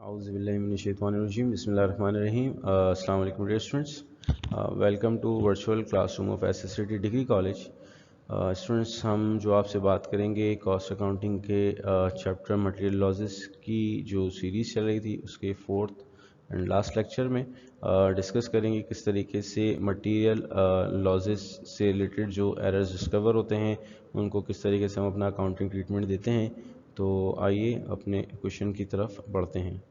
Auzubillahiminash-shaytanir-rajim. Bismillahir-Rahmanir-Rahim. Assalamu alaikum dear students. Welcome to virtual classroom of SSCT Degree College. Students, हम जो आपसे बात करेंगे कॉस्ट अकाउंटिंग के चैप्टर मटेरियल लॉसेस की जो सीरीज़ चल रही थी उसके फोर्थ एंड लास्ट लेक्चर में डिस्कस करेंगे किस तरीके से मटेरियल लॉसेस से रिलेटेड जो एरर्स डिस्कवर होते हैं उनको किस तरीके से हम अपना अकाउंटिंग ट्रीटमेंट देते हैं. तो आइए अपने क्वेश्चन की तरफ बढ़ते हैं.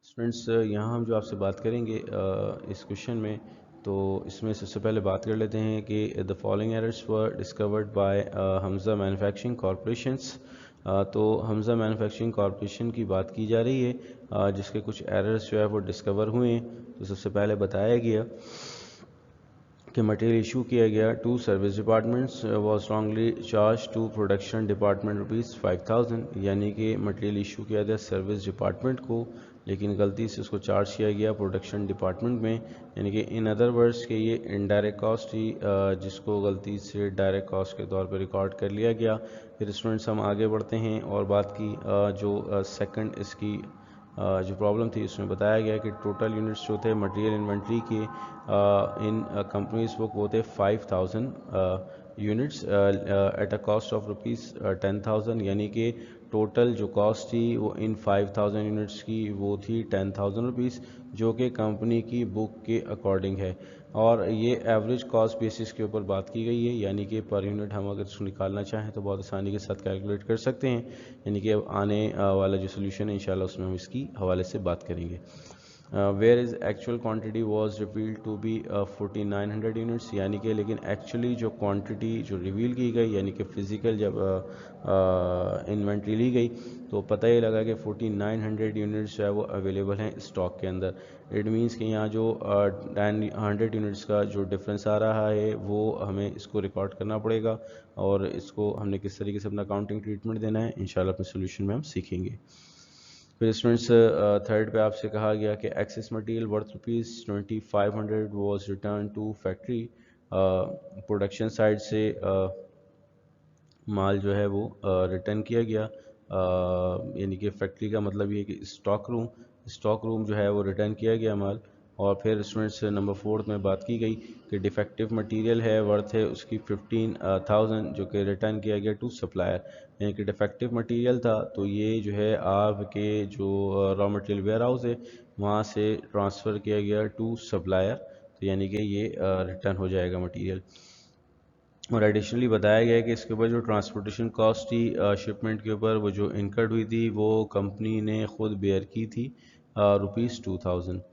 स्टूडेंट्स, यहाँ हम जो आपसे बात करेंगे इस क्वेश्चन में, तो इसमें सबसे पहले बात कर लेते हैं कि the following errors were discovered by Hamza manufacturing corporations. तो हमज़ा मैन्युफैक्चरिंग कॉरपोरेशन की बात की जा रही है जिसके कुछ एरर्स जो है वो डिस्कवर हुए हैं. तो सबसे पहले बताया गया कि मटेरियल इशू किया गया to service departments was wrongly charge to production department ₹5000, यानी कि मटेरियल इशू किया गया सर्विस डिपार्टमेंट को लेकिन गलती से उसको चार्ज किया गया प्रोडक्शन डिपार्टमेंट में, यानी कि इन अदर वर्ड्स के ये इनडायरेक्ट कॉस्ट थी जिसको गलती से डायरेक्ट कॉस्ट के तौर पर रिकॉर्ड कर लिया गया. फिर स्टूडेंट्स हम आगे बढ़ते हैं और बात की जो सेकंड इसकी जो प्रॉब्लम थी उसमें बताया गया कि टोटल यूनिट्स जो थे मटेरियल इन्वेंट्री के इन कंपनीज बुक वो थे 5000 units at a cost of ₹10,000, यानी कि टोटल जो कॉस्ट थी वो इन 5000 यूनिट्स की वो थी ₹10,000 जो कि कंपनी की बुक के अकॉर्डिंग है. और ये एवरेज कॉस्ट बेसिस के ऊपर बात की गई है, यानी कि पर यूनिट हम अगर इसको निकालना चाहें तो बहुत आसानी के साथ कैलकुलेट कर सकते हैं. यानी कि अब आने वाला जो सोल्यूशन है इंशाल्लाह उसमें हम इसकी हवाले से बात करेंगे. Where is actual quantity was revealed to be 4900 units, यानी कि लेकिन एक्चुअली जो क्वांटिटी जो रिवील की गई यानी कि फ़िज़िकल जब इन्वेंट्री ली गई तो पता ही लगा कि 4900 यूनिट्स जो है वो अवेलेबल हैं स्टॉक के अंदर. इट मीन्स कि यहाँ जो 100 यूनिट्स का जो डिफरेंस आ रहा है वो हमें इसको रिकॉर्ड करना पड़ेगा और इसको हमने किस तरीके से अपना अकाउंटिंग ट्रीटमेंट देना है इंशाल्लाह अपने सोल्यूशन में हम सीखेंगे. फिर स्टूडेंट्स थर्ड पे आपसे कहा गया कि excess material worth ₹2500 was return to factory. Production side से माल जो है वो रिटर्न किया गया, यानी कि फैक्ट्री का मतलब ये कि स्टॉक रूम जो है वो रिटर्न किया गया माल. और फिर स्टूडेंट्स नंबर 4 में बात की गई कि डिफेक्टिव मटेरियल है वर्थ है उसकी 15,000 जो कि रिटर्न किया गया टू सप्लायर, यानी कि डिफेक्टिव मटेरियल था तो ये जो है आपके जो रॉ मटेरियल वेयर हाउस है वहाँ से ट्रांसफ़र किया गया टू सप्लायर, तो यानी कि ये रिटर्न हो जाएगा मटेरियल. और एडिशनली बताया गया है कि इसके ऊपर जो ट्रांसपोर्टेशन कॉस्ट थी शिपमेंट के ऊपर वो जो इनकर्ड हुई थी वो कंपनी ने ख़ुद बेयर की थी ₹2000.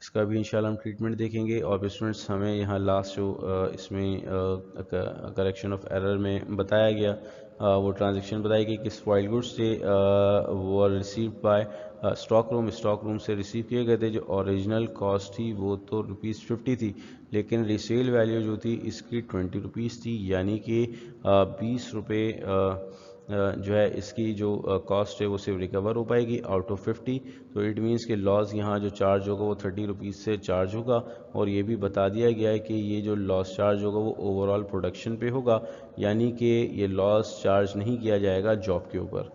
इसका भी इंशाल्लाह हम ट्रीटमेंट देखेंगे. और स्टूडेंट्स हमें यहाँ लास्ट जो इसमें करेक्शन ऑफ एरर में बताया गया वो ट्रांजैक्शन बताई गई कि स्पॉइल गुड्स थे वो रिसीव बाय स्टॉक रूम से रिसीव किए गए थे. जो ओरिजिनल कॉस्ट थी वो तो ₹50 थी लेकिन रीसेल वैल्यू जो थी इसकी ₹20 थी, यानी कि ₹20 जो है इसकी जो कॉस्ट है वो सिर्फ रिकवर हो पाएगी आउट ऑफ 50. तो इट मीन्स कि लॉस यहाँ जो चार्ज होगा वो ₹30 से चार्ज होगा. और ये भी बता दिया गया है कि ये जो लॉस चार्ज होगा वो ओवरऑल प्रोडक्शन पे होगा, यानी कि ये लॉस चार्ज नहीं किया जाएगा जॉब के ऊपर.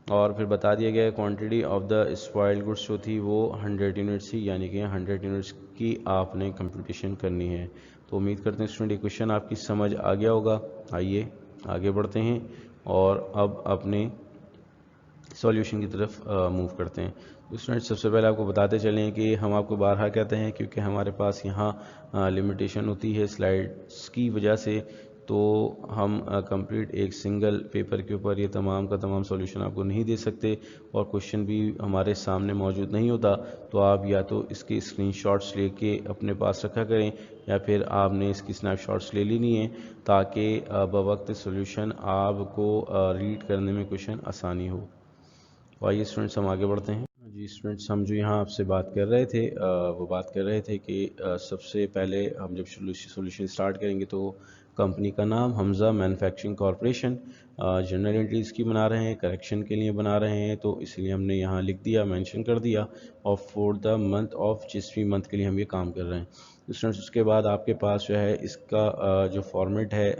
और फिर बता दिया गया quantity of the spoiled goods जो थी वो 100 यूनिट्स थी, यानी कि 100 यूनिट्स की आपने कंप्यूटेशन करनी है. तो उम्मीद करते हैं स्टूडेंट ये क्वेश्चन आपकी समझ आ गया होगा. आइए आगे बढ़ते हैं और अब अपने सॉल्यूशन की तरफ मूव करते हैं. तो स्टूडेंट सबसे पहले आपको बताते चलें कि हम आपको बारहा कहते हैं क्योंकि हमारे पास यहाँ लिमिटेशन होती है स्लाइड्स की वजह से, तो हम कंप्लीट एक सिंगल पेपर के ऊपर ये तमाम का तमाम सॉल्यूशन आपको नहीं दे सकते और क्वेश्चन भी हमारे सामने मौजूद नहीं होता. तो आप या तो इसके स्क्रीनशॉट्स लेके अपने पास रखा करें या फिर आपने इसकी स्नैपशॉट्स ले लेनी है ताकि बवक्त सॉल्यूशन आपको रीड करने में क्वेश्चन आसानी हो. तो आइए स्टूडेंट्स हम आगे बढ़ते हैं. जी स्टूडेंट्स, हम जो यहाँ आपसे बात कर रहे थे वो बात कर रहे थे कि सबसे पहले हम जब सॉल्यूशन स्टार्ट करेंगे तो कंपनी का नाम Hamza manufacturing corporation, general entries की बना रहे हैं, करेक्शन के लिए बना रहे हैं तो इसलिए हमने यहाँ लिख दिया, मेंशन कर दिया. और फॉर द मंथ ऑफ जिस भी मंथ के लिए हम ये काम कर रहे हैं. स्टूडेंट्स उसके बाद आपके पास जो है इसका जो फॉर्मेट है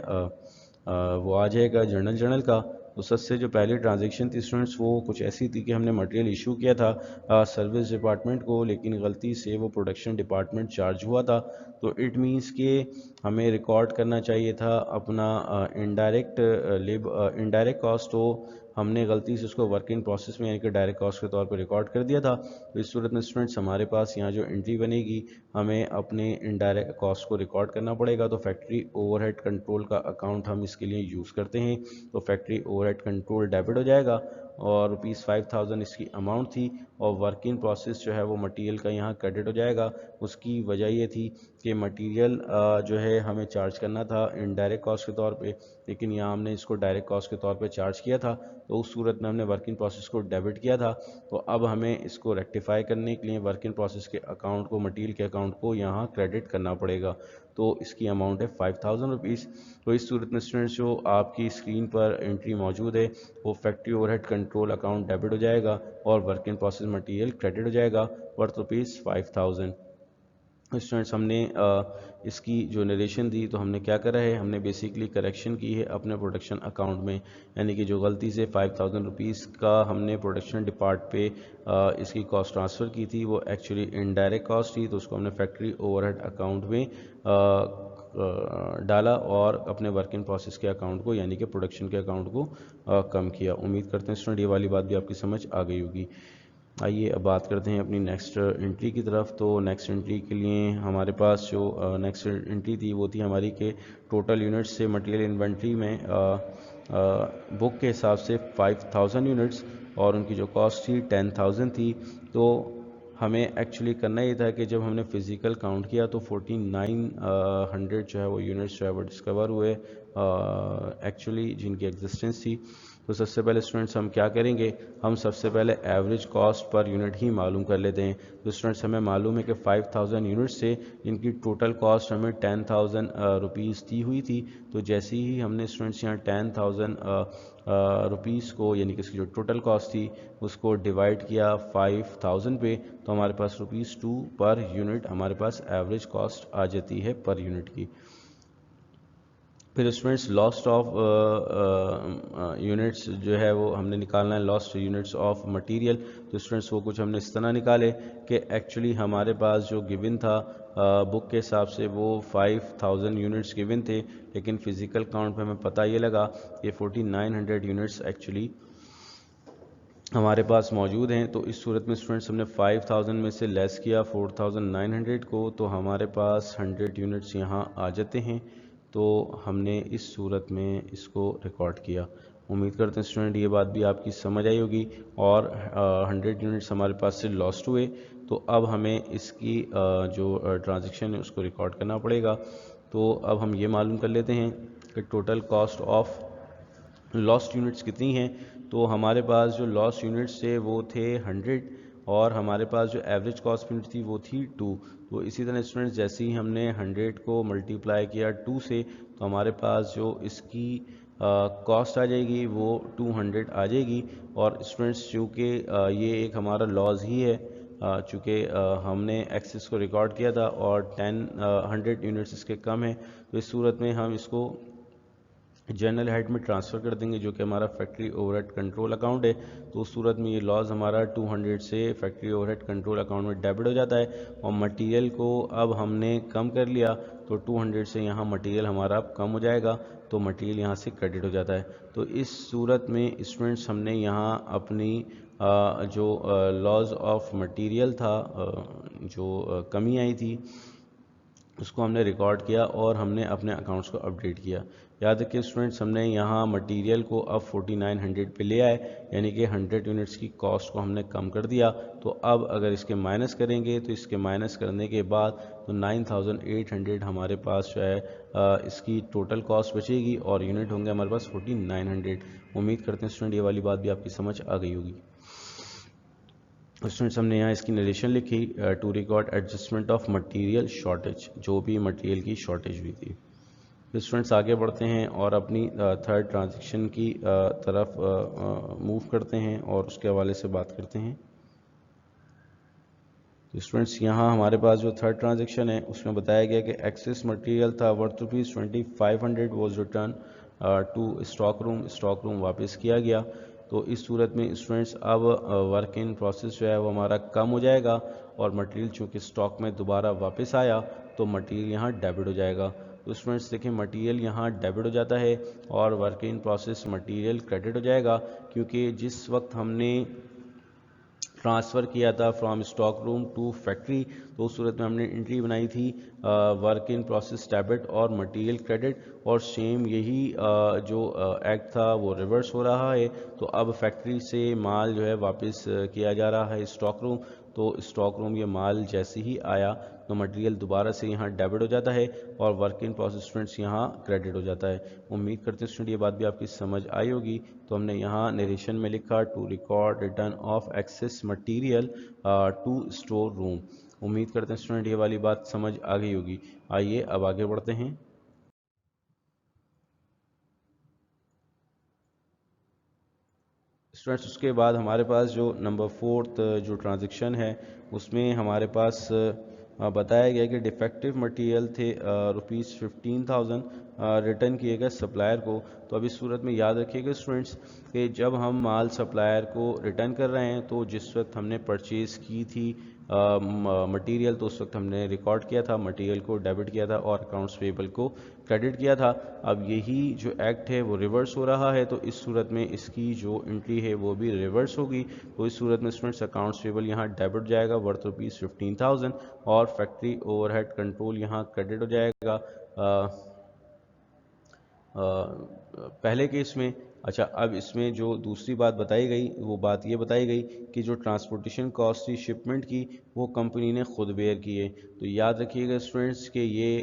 वो आ जाएगा जर्नल का. तो सबसे जो पहली ट्रांजेक्शन थी स्टूडेंट्स वो कुछ ऐसी थी कि हमने मटेरियल इशू किया था सर्विस डिपार्टमेंट को, लेकिन गलती से वो प्रोडक्शन डिपार्टमेंट चार्ज हुआ था। तो इट मीन्स कि हमें रिकॉर्ड करना चाहिए था अपना इनडायरेक्ट कॉस्ट, तो हमने गलती से उसको वर्क इन प्रोसेस में यानी कि डायरेक्ट कॉस्ट के तौर पर रिकॉर्ड कर दिया था। तो इस सूरत में स्टूडेंट्स हमारे पास यहाँ जो एंट्री बनेगी, हमें अपने इनडायरेक्ट कॉस्ट को रिकॉर्ड करना पड़ेगा। तो फैक्ट्री ओवरहेड कंट्रोल का अकाउंट हम इसके लिए यूज़ करते हैं। तो फैक्ट्री ओवरहेड कंट्रोल डेबिट हो जाएगा और ₹5000 इसकी अमाउंट थी, और वर्क इन प्रोसेस जो है वो मटेरियल का यहाँ क्रेडिट हो जाएगा। उसकी वजह ये थी कि मटेरियल जो है हमें चार्ज करना था इनडायरेक्ट कॉस्ट के तौर पे, लेकिन यहाँ हमने इसको डायरेक्ट कॉस्ट के तौर पे चार्ज किया था। तो उस सूरत में हमने वर्क इन प्रोसेस को डेबिट किया था। तो अब हमें इसको रेक्टिफाई करने के लिए वर्क इन प्रोसेस के अकाउंट को, मटेरियल के अकाउंट को यहाँ क्रेडिट करना पड़ेगा। तो इसकी अमाउंट है ₹5000। तो इस सूरत में स्टूडेंट्स जो आपकी स्क्रीन पर एंट्री मौजूद है वो factory overhead control account debit हो जाएगा और work in process material credit हो जाएगा वर्थ ₹5000। स्टूडेंट्स हमने इसकी जो नरेशन दी तो हमने क्या करा है, हमने बेसिकली करेक्शन की है अपने प्रोडक्शन अकाउंट में, यानी कि जो गलती से ₹5000 का हमने प्रोडक्शन डिपार्ट पे इसकी कॉस्ट ट्रांसफ़र की थी वो एक्चुअली इनडायरेक्ट कॉस्ट थी। तो उसको हमने फैक्ट्री ओवरहेड अकाउंट में डाला और अपने वर्क इन प्रोसेस के अकाउंट को यानी कि प्रोडक्शन के अकाउंट को कम किया। उम्मीद करते हैं स्टूडेंट ये वाली बात भी आपकी समझ आ गई होगी। आइए अब बात करते हैं अपनी नेक्स्ट एंट्री की तरफ। तो नेक्स्ट एंट्री के लिए हमारे पास जो नेक्स्ट एंट्री थी वो थी हमारी के टोटल यूनिट्स से मटेरियल इन्वेंट्री में बुक के हिसाब से 5000 यूनिट्स और उनकी जो कॉस्ट थी 10000 थी। तो हमें एक्चुअली करना ये था कि जब हमने फ़िज़िकल काउंट किया तो 4900 जो है वो यूनिट्स जो है वो डिस्कवर हुए एक्चुअली जिनकी एग्जिस्टेंस थी। तो सबसे पहले स्टूडेंट्स हम क्या करेंगे, हम सबसे पहले एवरेज कॉस्ट पर यूनिट ही मालूम कर लेते हैं। तो स्टूडेंट्स हमें मालूम है कि 5000 यूनिट से इनकी टोटल कॉस्ट हमें 10000 रुपीज़ दी हुई थी। तो जैसे ही हमने स्टूडेंट्स यहाँ 10000 रुपीज़ को यानी कि इसकी जो टोटल कॉस्ट थी उसको डिवाइड किया 5000 पे, तो हमारे पास ₹2 पर यूनिट हमारे पास एवरेज कॉस्ट आ जाती है पर यूनिट की। फिर स्टूडेंट्स लॉस्ट ऑफ यूनिट्स जो है वो हमने निकालना है, लॉस्ट यूनिट्स ऑफ मटेरियल। तो स्टूडेंट्स वो कुछ हमने इस तरह निकाले कि एक्चुअली हमारे पास जो गिवन था बुक के हिसाब से वो 5000 यूनिट्स गिवन थे, लेकिन फ़िज़िकल काउंट पे हमें पता ये लगा कि 4900 यूनिट्स एक्चुअली हमारे पास मौजूद हैं। तो इस सूरत में स्टूडेंट्स हमने 5000 में से लेस किया 4900 को, तो हमारे पास 100 यूनिट्स यहाँ आ जाते हैं। तो हमने इस सूरत में इसको रिकॉर्ड किया। उम्मीद करते हैं स्टूडेंट ये बात भी आपकी समझ आई होगी। और 100 यूनिट्स हमारे पास से लॉस्ट हुए, तो अब हमें इसकी जो ट्रांजेक्शन है उसको रिकॉर्ड करना पड़ेगा। तो अब हम ये मालूम कर लेते हैं कि total cost of lost units कितनी हैं। तो हमारे पास जो लॉस्ट यूनिट्स थे वो थे 100 और हमारे पास जो एवरेज कॉस्ट यूनिट थी वो थी 2। तो इसी तरह स्टूडेंट्स जैसे ही हमने 100 को मल्टीप्लाई किया 2 से, तो हमारे पास जो इसकी कॉस्ट आ जाएगी वो 200 आ जाएगी। और स्टूडेंट्स चूँकि ये एक हमारा लॉस ही है, चूँकि हमने एक्सेस को रिकॉर्ड किया था और 100 यूनिट्स इसके कम है, तो इस सूरत में हम इसको जनरल हेड में ट्रांसफ़र कर देंगे जो कि हमारा फैक्ट्री ओवरहेड कंट्रोल अकाउंट है। तो उस सूरत में ये लॉस हमारा 200 से फैक्ट्री ओवरहेड कंट्रोल अकाउंट में डेबिट हो जाता है। और मटेरियल को अब हमने कम कर लिया तो 200 से यहाँ मटेरियल हमारा अब कम हो जाएगा, तो मटेरियल यहाँ से क्रेडिट हो जाता है। तो इस सूरत में स्टूडेंट्स हमने यहाँ अपनी जो लॉस ऑफ मटेरियल था, जो कमी आई थी उसको हमने रिकॉर्ड किया और हमने अपने अकाउंट्स को अपडेट किया। याद रखिए स्टूडेंट्स हमने यहाँ मटेरियल को अब 4900 पे ले आए, यानी कि 100 यूनिट्स की कॉस्ट को हमने कम कर दिया। तो अब अगर इसके माइनस करेंगे तो इसके माइनस करने के बाद तो 9800 हमारे पास जो है इसकी टोटल कॉस्ट बचेगी और यूनिट होंगे हमारे पास 4900। उम्मीद करते हैं स्टूडेंट ये वाली बात भी आपकी समझ आ गई होगी। स्टूडेंट्स हमने यहाँ इसकी नरेशन लिखी to record adjustment of material shortage, जो भी मटेरियल की शॉर्टेज हुई थी। तो स्टूडेंट्स आगे बढ़ते हैं और अपनी थर्ड ट्रांजेक्शन की तरफ मूव करते हैं और उसके हवाले से बात करते हैं। तो स्टूडेंट्स यहाँ हमारे पास जो थर्ड ट्रांजेक्शन है उसमें बताया गया कि एक्सेस मटेरियल था worth ₹2500 was return to stock room वापस किया गया। तो इस सूरत में स्टूडेंट्स अब वर्क इन प्रोसेस जो है वो हमारा कम हो जाएगा और मटेरियल चूँकि स्टॉक में दोबारा वापस आया तो मटेरियल यहाँ डेबिट हो जाएगा। तो स्टूडेंट्स देखें मटेरियल यहाँ डेबिट हो जाता है और work in process material credit हो जाएगा, क्योंकि जिस वक्त हमने ट्रांसफ़र किया था from stock room to factory तो उस सूरत में हमने एंट्री बनाई थी वर्क इन प्रोसेस डेबिट और मटेरियल क्रेडिट, और सेम यही जो एक्ट था वो रिवर्स हो रहा है। तो अब फैक्ट्री से माल जो है वापस किया जा रहा है स्टॉक रूम। तो स्टॉक रूम ये माल जैसे ही आया तो मटेरियल दोबारा से यहाँ डेबिट हो जाता है और वर्क इन प्रोसेस स्टूडेंट्स यहाँ क्रेडिट हो जाता है। उम्मीद करते हैं स्टूडेंट ये बात भी आपकी समझ आई होगी। तो हमने यहाँ नरेशन में लिखा to record return of excess material to store room. उम्मीद करते हैं स्टूडेंट ये वाली बात समझ आ गई होगी। आइए अब आगे बढ़ते हैं। स्टूडेंट्स उसके बाद हमारे पास जो नंबर 4th जो ट्रांजेक्शन है उसमें हमारे पास बताया गया कि डिफेक्टिव मटेरियल थे ₹15,000 रिटर्न किए गए सप्लायर को। तो अब इस सूरत में याद रखिएगा स्टूडेंट्स कि जब हम माल सप्लायर को रिटर्न कर रहे हैं तो जिस वक्त हमने परचेज़ की थी मटेरियल तो उस वक्त हमने रिकॉर्ड किया था, मटेरियल को डेबिट किया था और अकाउंट्स पेबल को क्रेडिट किया था। अब यही जो एक्ट है वो रिवर्स हो रहा है, तो इस सूरत में इसकी जो एंट्री है वो भी रिवर्स होगी। तो इस सूरत में स्टूडेंट्स अकाउंट्स पेबल यहाँ डेबिट जाएगा वर्थ ₹15,000 और फैक्ट्री ओवरहेड कंट्रोल यहाँ क्रेडिट हो जाएगा पहले केस में। अच्छा, अब इसमें जो दूसरी बात बताई गई वो बात ये बताई गई कि जो ट्रांसपोर्टेशन कॉस्ट थी शिपमेंट की वो कंपनी ने खुद बेयर की है। तो याद रखिएगा स्टूडेंट्स कि ये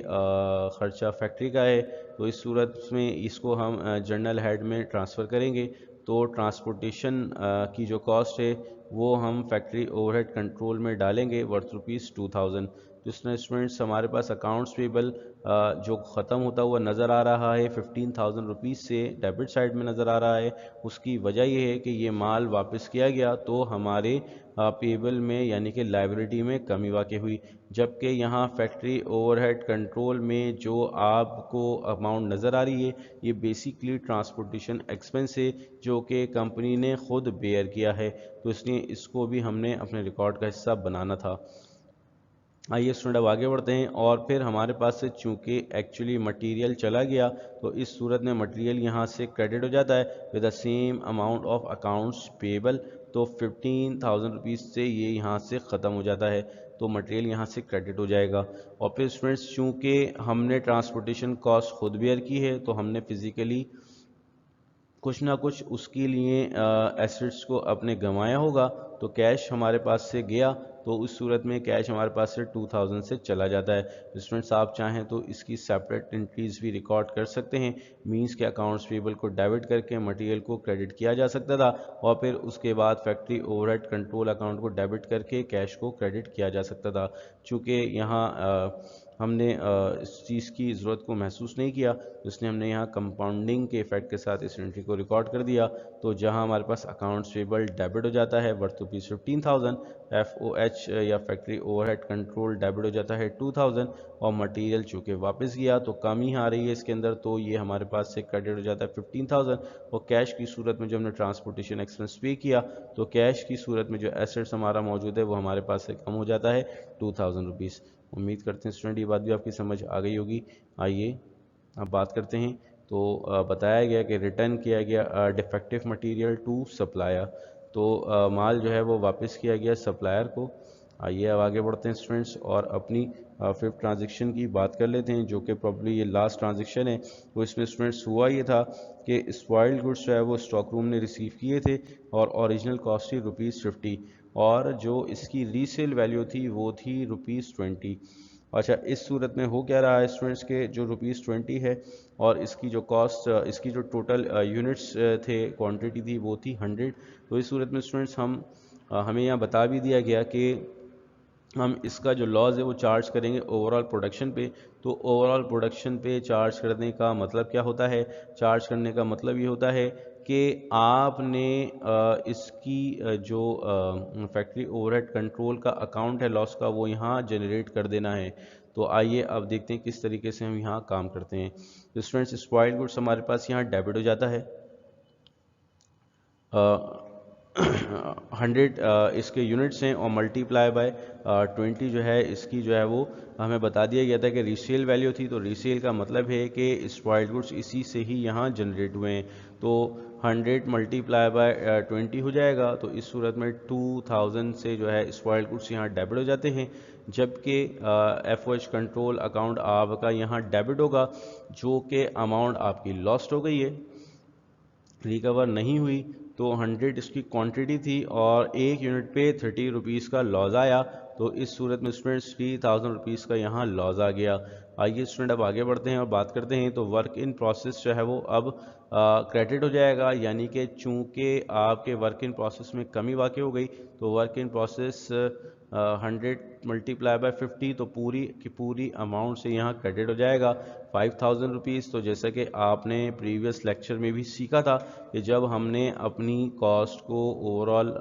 ख़र्चा फैक्ट्री का है। तो इस सूरत में इसको हम जर्नल हेड में ट्रांसफ़र करेंगे। तो ट्रांसपोर्टेशन की जो कॉस्ट है वो हम फैक्ट्री ओवरहेड कंट्रोल में डालेंगे वर्थ ₹2,000। तो इसमें स्टूडेंट्स हमारे पास अकाउंट्स पेबल जो ख़त्म होता हुआ नज़र आ रहा है ₹15,000 से डेबिट साइड में नज़र आ रहा है। उसकी वजह ये है कि ये माल वापस किया गया तो हमारे पेबल में यानी कि लायबिलिटी में कमी वाक़ई हुई, जबकि यहाँ फैक्ट्री ओवरहेड कंट्रोल में जो आपको अमाउंट नज़र आ रही है ये बेसिकली ट्रांसपोर्टेशन एक्सपेंस है जो कि कंपनी ने ख़ुद बेयर किया है। तो इसलिए इसको भी हमने अपने रिकॉर्ड का हिस्सा बनाना था। आइए स्टूडेंट अब आगे बढ़ते हैं। और फिर हमारे पास से चूँकि एक्चुअली मटेरियल चला गया तो इस सूरत में मटेरियल यहाँ से क्रेडिट हो जाता है with the same amount of accounts payable. तो ₹15,000 से ये यहाँ से ख़त्म हो जाता है, तो मटेरियल यहाँ से क्रेडिट हो जाएगा। और फिर स्टूडेंट्स चूँकि हमने ट्रांसपोर्टेशन कॉस्ट खुद बेयर की है तो हमने फ़िज़िकली कुछ ना कुछ उसके लिए एसेट्स को अपने गंवाया होगा। तो कैश हमारे पास से गया तो उस सूरत में कैश हमारे पास से 2000 से चला जाता है। स्टूडेंट्स आप चाहें तो इसकी सेपरेट एंट्रीज भी रिकॉर्ड कर सकते हैं। मींस के अकाउंट्स पेबल को डेबिट करके मटेरियल को क्रेडिट किया जा सकता था और फिर उसके बाद फैक्ट्री ओवरहेड कंट्रोल अकाउंट को डेबिट करके कैश को क्रेडिट किया जा सकता था। चूँकि यहाँ हमने इस चीज़ की ज़रूरत को महसूस नहीं किया तो इसलिए हमने यहाँ कंपाउंडिंग के इफेक्ट के साथ इस एंट्री को रिकॉर्ड कर दिया। तो जहाँ हमारे पास अकाउंट्स पेबल डेबिट हो जाता है वर्थ ₹15,000, FOH या फैक्ट्री ओवरहेड कंट्रोल डेबिट हो जाता है 2000 और मटेरियल चूँकि वापस गया तो कमी आ रही है इसके अंदर, तो ये हमारे पास से क्रेडिट हो जाता है 15,000। और कैश की सूरत में जो हमने ट्रांसपोर्टेशन एक्सपेंस पे किया तो कैश की सूरत में जो एसेट्स हमारा मौजूद है वो हमारे पास से कम हो जाता है ₹2000। उम्मीद करते हैं स्टूडेंट ये बात भी आपकी समझ आ गई होगी। आइए अब बात करते हैं। तो बताया गया कि रिटर्न किया गया डिफेक्टिव मटेरियल टू सप्लायर। तो माल जो है वो वापस किया गया सप्लायर को। आइए अब आगे बढ़ते हैं स्टूडेंट्स और अपनी 5th ट्रांजेक्शन की बात कर लेते हैं जो कि प्रॉब्ली ये लास्ट ट्रांजेक्शन है। तो इसमें स्टूडेंट्स हुआ ये था कि स्पॉइल्ड गुड्स जो है वो स्टॉक रूम ने रिसीव किए थे और ओरिजिनल कॉस्ट थी ₹50 और जो इसकी रीसेल वैल्यू थी वो थी ₹20। अच्छा, इस सूरत में हो क्या रहा है स्टूडेंट्स के जो ₹20 है और इसकी जो कॉस्ट इसकी जो टोटल यूनिट्स थे क्वांटिटी थी वो थी 100। तो इस सूरत में स्टूडेंट्स हमें यहाँ बता भी दिया गया कि हम इसका जो लॉस है वो चार्ज करेंगे ओवरऑल प्रोडक्शन पे। तो ओवरऑल प्रोडक्शन पे चार्ज करने का मतलब क्या होता है? चार्ज करने का मतलब ये होता है कि आपने इसकी जो फैक्ट्री ओवरहेड कंट्रोल का अकाउंट है लॉस का वो यहाँ जनरेट कर देना है। تو آئیے اب دیکھتے ہیں کس طریقے سے ہم یہاں کام کرتے ہیں. تو اسٹوڈینٹس اسپوائلڈ گڈس ہمارے پاس یہاں ڈیبٹ ہو جاتا ہے. 100 اس کے یونٹس ہیں اور ملٹی پلائی بائی 20 جو ہے اس کی جو ہے وہ ہمیں بتا دیا گیا تھا کہ ریسیل ویلیو تھی. تو ریسیل کا مطلب ہے کہ اسپوائلڈ گڈس اسی سے ہی یہاں جنریٹ ہوئے ہیں. تو 100 ملٹی پلائی بائی 20 ہو جائے گا. تو اس صورت میں 2000 سے جو ہے اسپوائلڈ گڈس یہاں ڈیبٹ ہو جاتے ہیں. جبکہ F O H control account آپ کا یہاں ڈیبٹ ہوگا جو کہ اماؤنٹ آپ کی لاسٹ ہو گئی ہے, ریکور نہیں ہوئی. تو 100 اس کی کوانٹٹی تھی اور ایک یونٹ پہ 30 روپیز کا لاس آیا. تو اس صورت میں اسٹوڈنٹس 3000 روپیز کا یہاں لاس آ گیا. آئیے اسٹوڈنٹ اب آگے بڑھتے ہیں اور بات کرتے ہیں. تو ورک ان پروسیس جو ہے وہ اب کریڈٹ ہو جائے گا, یعنی کہ چونکہ آپ کے ورک ان پروسیس میں کمی واقع ہو گئی تو work in process 100 multi ply by 50 تو پوری کی پوری اماؤنٹ سے یہاں کریڈٹ ہو جائے گا 5000 روپیز. تو جیسا کہ آپ نے پریویس لیکچر میں بھی سیکھا تھا کہ جب ہم نے اپنی کاسٹ کو اوور آل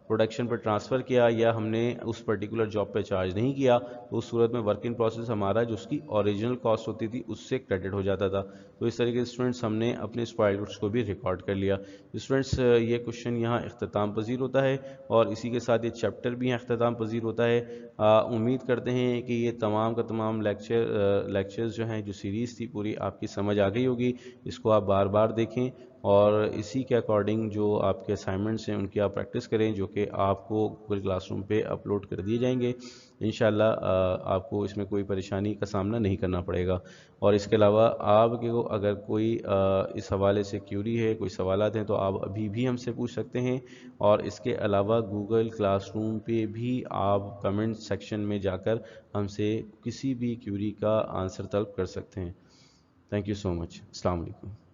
پروڈکشن پر ٹرانسفر کیا یا ہم نے اس پرٹیکولر جاب پہ چارج نہیں کیا تو اس صورت میں ورک ان پروسیس ہمارا جو اس کی اوریجنل کاسٹ ہوتی تھی اس سے کریڈٹ ہو جاتا تھا. تو اس طریقے سے اسٹوڈنٹس ہم نے اپنے اسپوائلڈ گڈس کو بھی ریکارڈ کر لیا. اسٹوڈنٹس یہ کوشچن یہاں اختتام پذیر ہوتا ہے اور اسی کے ساتھ یہ چیپٹر بھی اختتام پذیر ہوتا ہے. امید کرتے ہیں کہ یہ تمام کا تمام لیکچرز جو ہیں جو سیریز تھی پوری آپ کی سمجھ آ گئی ہوگی. اس کو آپ بار بار دیکھیں اور اسی کے اکارڈنگ جو آپ کے اسائنمنٹس ہیں ان کی آپ پریکٹس کریں جو کہ آپ کو گوگل کلاس روم پہ اپلوڈ کر دیے جائیں گے. انشاءاللہ آپ کو اس میں کوئی پریشانی کا سامنا نہیں کرنا پڑے گا. اور اس کے علاوہ آپ کے اگر کوئی اس حوالے سے کیوری ہے, کوئی سوالات ہیں تو آپ ابھی بھی ہم سے پوچھ سکتے ہیں. اور اس کے علاوہ گوگل کلاس روم پہ بھی آپ کمنٹ سیکشن میں جا کر ہم سے کسی بھی کیوری کا آنسر طلب کر سکتے ہیں. تھینک یو سو مچ. السلام علیکم.